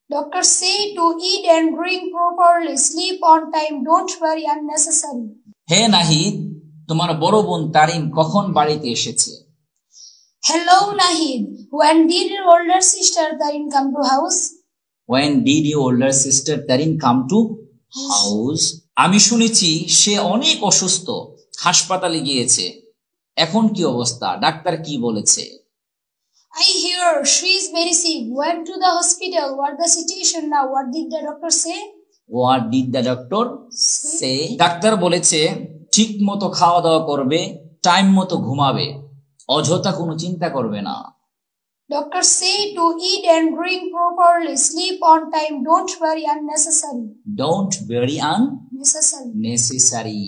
Doctors say to eat and drink properly, sleep on time, don't worry unnecessary. হে নাহিদ, তোমার বড় বোন তারিন কখন বাড়িতে এসেছে? Hello Nahid, when did your older sister Tarin come to house? When did your older sister Tarin come to house? আমি শুনেছি সে অনেক অসুস্থ, হাসপাতালে গিয়েছে। এখন কি অবস্থা? ডাক্তার কি বলেছে? I hear she is very sick. Went to the hospital. What the situation now? What did the doctor say? What did the doctor say? Doctor বলেছে ঠিক মতো খাওয়া দাওয়া করবে, টাইম মতো ঘুমাবে, অযথা কোনো চিন্তা করবে না। Doctors say to eat and drink properly, sleep on time, don't worry unnecessary. Don't worry unnecessary.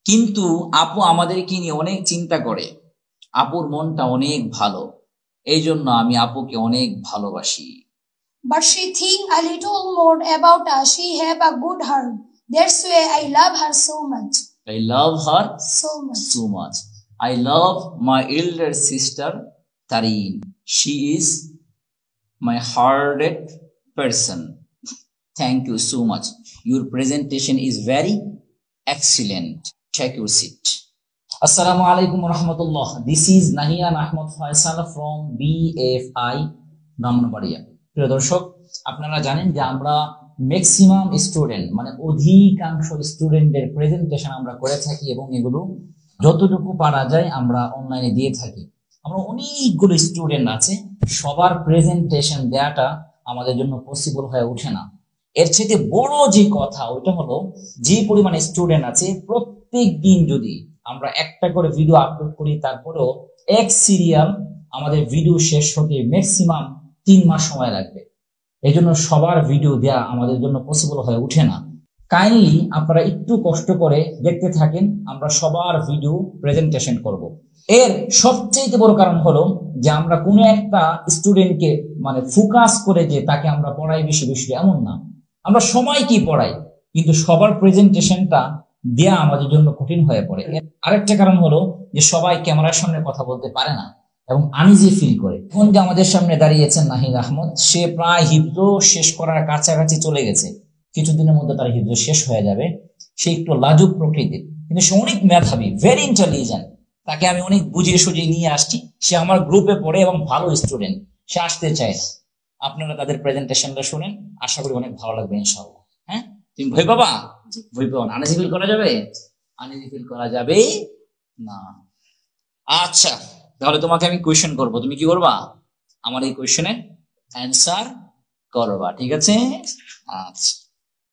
কিন্তু আপু আমাদেরকে নিয়ে অনেক চিন্তা করে। আপুর মনটা অনেক ভালো, এই জন্য আমি আপুকে অনেক ভালোবাসি। But she think a little more about us. She have a good heart. That's why I love her so much. I love her so much. I love my elder sister Tarin. She is my hearted person. Thank you so much. Your presentation is very excellent. Take your seat. Assalamu alaikum warahmatullah. This is Nahian Ahmad Faisal from BFI Brahmanbaria. প্রিয় দর্শক, আপনারা জানেন যে আমরা maximum student মানে অধিকাংশ স্টুডেন্টের presentation আমরা করে থাকি এবং এগুলো যতটুকু পারা যায় আমরা অনলাইনে দিয়ে থাকি। আমরা অনেকগুলো স্টুডেন্ট আছে, সবার প্রেজেন্টেশন দেওয়াটা আমাদের জন্য পসিবল হয়ে ওঠে না। এর চেয়ে বড় যে কথা ওইটা হলো যে পরিমাণ স্টুডেন্ট আছে প্রত্যেক দিন যদি আমরা একটা করে ভিডিও আপলোড করি, তারপরেও এক সিরিয়াল আমাদের ভিডিও শেষ হতে ম্যাক্সিমাম 3 মাস সময় লাগবে। এই জন্য সবার ভিডিও দেওয়া আমাদের জন্য পসিবল হয়ে ওঠে না। কাইন্ডলি আপনারা একটু কষ্ট করে দেখতে থাকেন, আমরা সবার ভিডিও প্রেজেন্টেশন করব। এর সবচেয়ে বড় কারণ হলো যে আমরা কোনো একটা স্টুডেন্টকে মানে ফোকাস করে যে তাকে আমরা পড়াই বেশি বেশি এমন না, আমরা সময়কে পড়াই, কিন্তু সবার প্রেজেন্টেশনটা দেয়া আমাদের জন্য কঠিন হয়ে পড়ে। আরেকটা কারণ হলো যে সবাই ক্যামেরার সামনে কথা বলতে পারে না এবং আনইজি ফিল করে। এখন যে আমাদের সামনে দাঁড়িয়েছেন নাহিদ আহমদ, সে প্রায় হিফজ শেষ করার কাছাকাছি চলে গেছে, কিছুদিনের মধ্যে তার হিফজ শেষ হয়ে যাবে। সে একটু লাজুক প্রকৃতির, কিন্তু সে অনেক মেধাবী, ভেরি ইন্টেলিজেন্ট। তাকে আমি অনেক বুঝিয়ে সুঝিয়ে নিয়ে আসছি, সে আমার গ্রুপে পড়ে এবং ভালো স্টুডেন্ট, সে আসতে চায় না। আপনারা তাদের প্রেজেন্টেশনটা শুনেন, আশা করি অনেক ভালো লাগবে ইনশাআল্লাহ। হ্যাঁ, তুমি ভয় পাবা? ভয় পাও না? আনইজি ফিল করা যাবে? আনইজি ফিল করা যাবে না। আচ্ছা, তাহলে তোমাকে আমি কোয়েশ্চেন করব, তুমি কি করবা? আমার এই কোয়েশ্চেনের অ্যান্সার করবা, ঠিক আছে? আচ্ছা,